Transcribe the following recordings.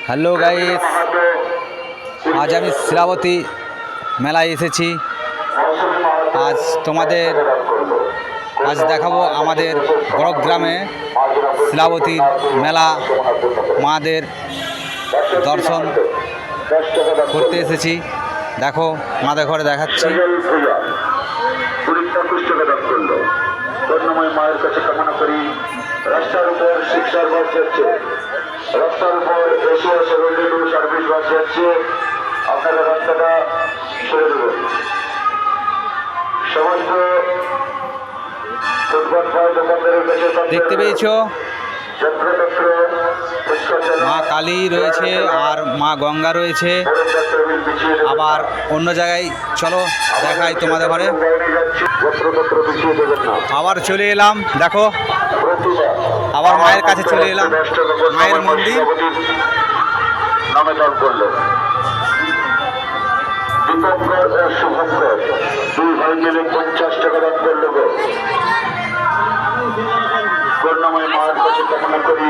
Hello guys, আজ আমি শিলাবতী মেলায় এসেছি। আজ দেখাবো আমাদের বড়গ্রামে শিলাবতীর মেলা, মাদের দর্শন করতে এসেছি। দেখো মাদের ঘরে দেখাচ্ছি। মায়ের কাছে কামনা করি। রাস্তার উপর শিক্ষার বাস যাচ্ছে, রাস্তার উপর এশিয়া 72 সার্ভিস বাস যাচ্ছে। আপনারা রাস্তাটা ছেড়ে দেবেন। সমস্ত দোকানদারের কাছে দেখতে পেয়েছো মা কালী রয়েছে আর মা গঙ্গা রয়েছে। আবার অন্য জায়গায় চলো দেখাই তোমাদের ঘরে। আবার চলে এলাম, দেখো আবার মায়ের কাছে চলে এলাম, মায়ের মন্দির। নামে দান করলেন দীপঙ্কর ও শুভঙ্কর, দুই ভাই মিলে 50 টাকা দান করলো। করুণাময় মায়ের কাছে কামনা করি,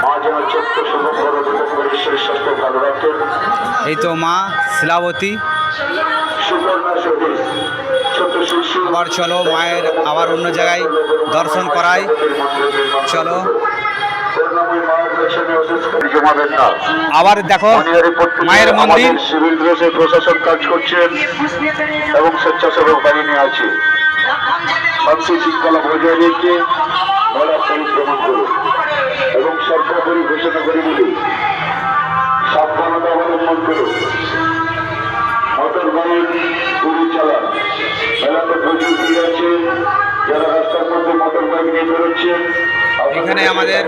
মা যেন ছোট্ট শুভঙ্কর ও দীপঙ্করের শরীর স্বাস্থ্য ভালো রাখেন। এই তো মা শিলাবতী। সুবর্ণা সহিত ছোট্ট শিশু। আবার চলো মায়ের আবার অন্য জায়গায় দর্শন করাই। চলো আবার দেখো মায়ের মন্দির। সিভিল ড্রেসে প্রশাসন কাজ করছেন এবং স্বেচ্ছাসেবক বাহিনী আছে। শান্তি শৃঙ্খলা বজায় রেখে মেলা পরিক্রমণ করুন এবং সর্বোপরি ঘোষণা করে বলি সাবধানতা অবলম্বন করুন। মোটর বাইক গুলি চালান। মেলাতে প্রচুর ভিড় আছে। যারা রাস্তার মধ্যে মোটর বাইক নিয়ে বেরোচ্ছেন, এখানে আমাদের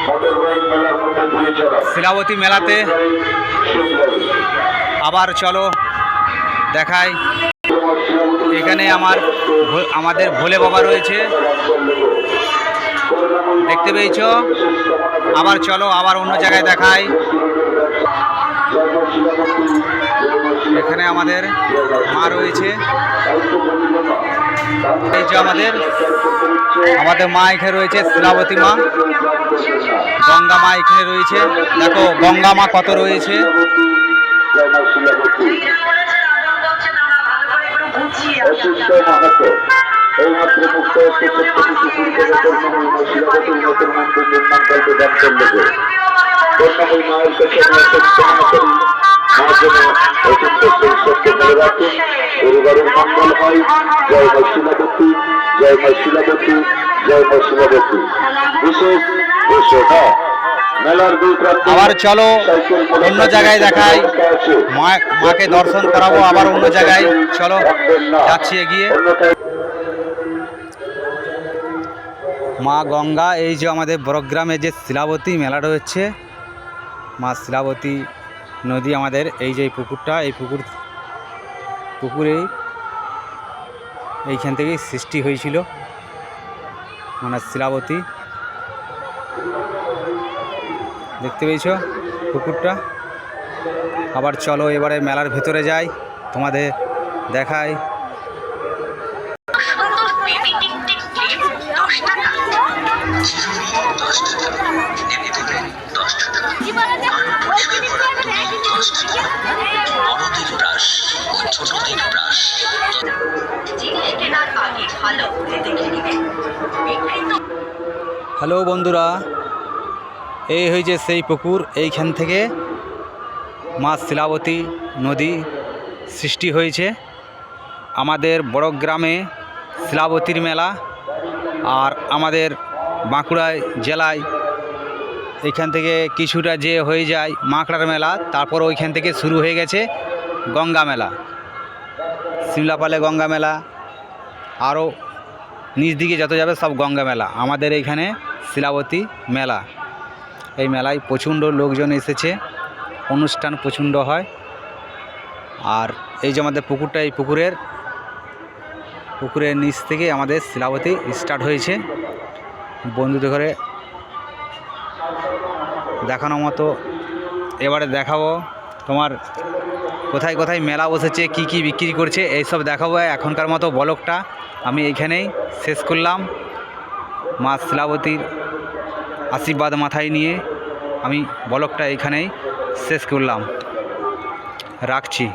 মোটর বাইক মেলার মধ্যে গুলি চালান। শিলাবতী মেলাতে আবার চলো দেখাই। এখানে আমাদের ভোলে বাবা রয়েছে, দেখতে পেয়েছো। আবার চলো আবার অন্য জায়গায় দেখাই। এখানে আমাদের মা রয়েছে, এই যে আমাদের মা এখানে রয়েছে, শিলাবতী মা। গঙ্গা মা এখানে রয়েছে, দেখো গঙ্গা মা কত রয়েছে। এইমাত্র মুক্ত হচ্ছে ছোট্ট কিছু শুরু করে করুণাময়ী শিলাবতীর নতুন মন্দির নির্মাণ করতে দান করলে। করুণাময়ী মায়ের কাছে আমি কামনা করি, মা যেন অচিন্ত সেই সত্য মনে রাখেন, পরিবারের মঙ্গল হয়। জয় মা শিলাবতী, জয় মা শিলাবতী, জয় মা শিলাবতী। বিশেষ ঘোষণা মেলার দুই প্রান্তে আবার চলো অন্য জায়গায় দেখাই, মাকে দর্শন করাবো। আবার অন্য জায়গায় চলো যাচ্ছি এগিয়ে। মা গঙ্গা, এই যে আমাদের বড়গ্রামে যে শিলাবতী মেলাটা হচ্ছে, মা শিলাবতী নদী আমাদের এই যে পুকুরটা, এই পুকুরে এইখান থেকেই সৃষ্টি হয়েছিল মানে শিলাবতী। দেখতে পেয়েছো পুকুরটা। আবার চলো এবারে মেলার ভেতরে যাই, তোমাদের দেখাই। হ্যালো বন্ধুরা, এই হয়েছে সেই পুকুর। এইখান থেকে মা শিলাবতী নদী সৃষ্টি হয়েছে। আমাদের বড়গ্রামে শিলাবতীর মেলা, আর আমাদের বাঁকুড়া জেলায় এইখান থেকে কিছুটা যে হয়ে যায় মাকড়ার মেলা, তারপর ওইখান থেকে শুরু হয়ে গেছে গঙ্গা মেলা, সিমলাপালে গঙ্গা মেলা, আরও নিচ দিকে যত যাবে সব গঙ্গা মেলা। আমাদের এইখানে শিলাবতী মেলা, এই মেলায় প্রচণ্ড লোকজন এসেছে, অনুষ্ঠান প্রচণ্ড হয়। আর এই যে আমাদের পুকুরটা, এই পুকুরের নিচ থেকে আমাদের শিলাবতী স্টার্ট হয়েছে। বন্ধুদের ঘরে দেখানোর মতো এবারে দেখাবো তোমার কোথায় কোথায় মেলা বসেছে, কি কি বিক্রি করছে, এইসব দেখাবো। এখনকার মতো ব্লগটা আমি এইখানেই শেষ করলাম। মা শিলাবতীর আশীর্বাদ মাথায় নিয়ে আমি ব্লগটা এখানেই শেষ করলাম, রাখছি।